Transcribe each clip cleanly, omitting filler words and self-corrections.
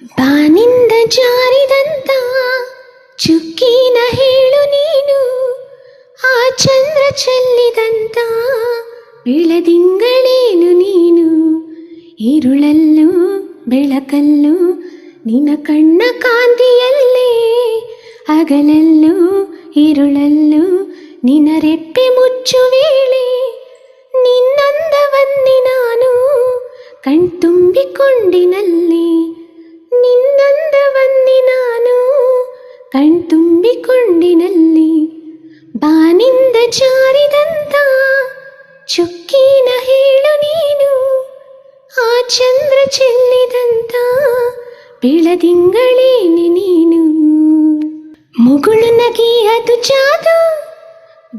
ಬಾನಿಂದ ಜಾರಿದಂತ ಚುಕ್ಕಿನ ಹೇಳು ನೀನು, ಆ ಚಂದ್ರ ಚೆಲ್ಲಿದಂತ ಬೆಳದಿಂಗಳೇನು ನೀನು. ഇരുಳಲ್ಲೂ ಬೆಳಕಲ್ಲೂ ನಿನ್ನ ಕಣ್ಣ ಕಾಂತಿಯಲ್ಲೇ, ಹಗಲಲ್ಲೂ ഇരുಳಲ್ಲೂ ನಿನ್ನ ರೆಪ್ಪೆ ಮುಚ್ಚು ವೇಳೆ. ನಿನ್ನಂದವನ್ನೇ ನಾನು ಕಣ್ತುಂಬಿಕೊಂಡಿನಲ್ಲಿ, ನಿನ್ನಂದವನ್ನೇ ನಾನು ಕಣ್ತುಂಬಿಕೊಂಡಿನಲ್ಲಿ. ಬಾನಿಂದ ಜಾರಿದಂತ ಚುಕ್ಕಿನ ಹೇಳು ನೀನು, ಆ ಚಂದ್ರ ಚೆಲ್ಲಿದಂತ ಬೆಳದಿಂಗಳೇನೆ ನೀನು. ಮುಗುಳು ನಗೆ ಅದು ಜಾದು,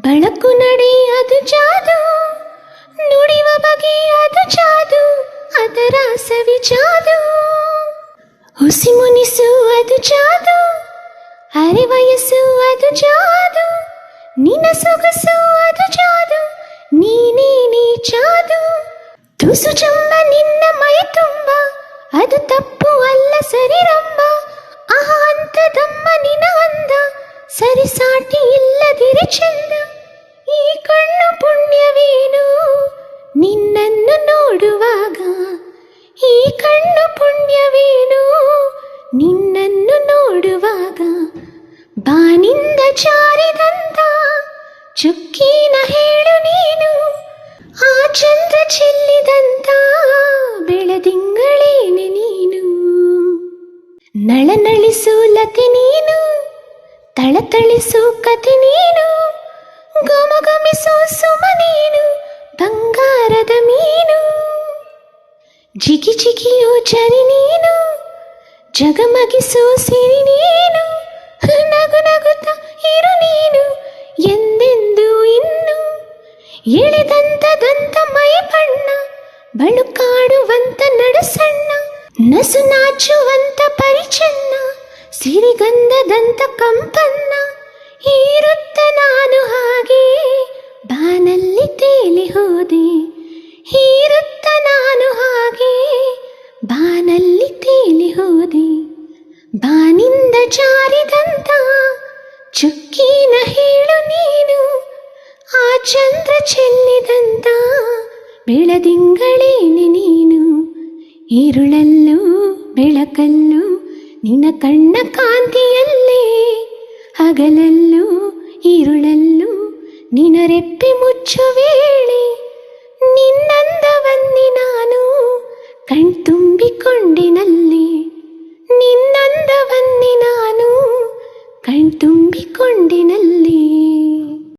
ಬಳಕು ನಡೆ ಅದು ಜಾದು, ನುಡಿವ ಬಗೆ ಅದು ಜಾದು, ಅದರ ಸವಿ ಜಾದು. ಹುಸಿ ಮುನಿಸು ಅದು ಜಾದು, ಅರೆ ವಯಸ್ಸು ಅದು ಜಾದು, ನಿನ್ನ ಸೊಗಸು ಅದು ಜಾದು, ನೀನೇ ಜಾದು. ತುಸು ಚಂಬ ನಿನ್ನ ಮೈ ತುಂಬ, ಅದು ತಪ್ಪು ಅಲ್ಲ ಸರಿರಂಬ. ಅಂತದಮ್ಮ ನಿನ ಅಂದ, ಸರಿಸಾಟಿ ಇಲ್ಲದಿರೆ ಚಂದ. ಈ ಕಣ್ಣು ಪುಣ್ಯವೇನು ನಿನ್ನನ್ನು ನೋಡುವಾಗ, ಈ ಕಣ್ಣು ಪುಣ್ಯವೇನು ನಿನ್ನನ್ನು ನೋಡುವಾಗ. ಬಾನಿಂದ ಜಾರಿದಂತ ಚುಕ್ಕಿನ ಹೇಳು ನೀನು, ಆ ಚಂದ್ರ ಚೆಲ್ಲಿದಂತ ಬೆಳದಿಂಗಳೇನೆ ನೀನು. ನಳನಳಿಸು ಲತೆ ನೀನು, ತಳತಳಿಸು ಕತೆ ನೀನು, ಗಮಗಮಿಸು ಸುಮ ನೀನು, ಬಂಗಾರದ ಮೀನು. ಜಿಗಿ ಜಿಗಿಯೋ ಚರಿ ನೀನು, ಜಗಮಗಿಸೋ ಸಿರಿ ನೀನು, ನಗು ನಗುತ್ತ ಇರು ನೀನು ಎಂದೆಂದು ಇನ್ನು. ಎಳೆದಂತದಂತ ಮೈ ಬಣ್ಣ, ಬಳುಕಾಡುವಂತ ನಡುಸಣ್ಣ, ನಸು ನಾಚುವಂತ ಪರಿಚನ್ನ, ಸಿರಿಗಂಧದಂತ ಕಂಪನ್ನ. ಇರುತ್ತ ನಾನು ಹಾಗೆ ಬಾನಲ್ಲಿ ತೇಲಿ ಹೋದೆ, ಇರುತ್ತ ನಾನು ಹಾಗೆ ಬಾನಲ್ಲಿ ತೇಲಿ ಹೋದೆ. ಬಾನಿಂದ ಜಾರಿದಂತ ಚುಕ್ಕಿನ ಹೇಳು ನೀನು, ಆ ಚಂದ್ರ ಚೆಲ್ಲಿದಂತ ಬೆಳದಿಂಗಳೇನೆ ನೀನು. ഇരുಳಲ್ಲೂ ಬೆಳಕಲ್ಲೂ ನಿನ್ನ ಕಣ್ಣ ಕಾಂತಿಯಲ್ಲೇ, ಹಗಲಲ್ಲೂ ഇരുಳಲ್ಲೂ ನಿನ್ನ ರೆಪ್ಪೆ ಮುಚ್ಚು ವೇಳೆ. ನಿನ್ನಂದವನ್ನೇ ನಾನು ಕಣ್ತುಂಬಿಕೊಂಡಿನಲ್ಲಿ, ನಿನ್ನಂದವನ್ನೇ ನಾನು ಕಣ್ತುಂಬಿಕೊಂಡಿನಲ್ಲಿ.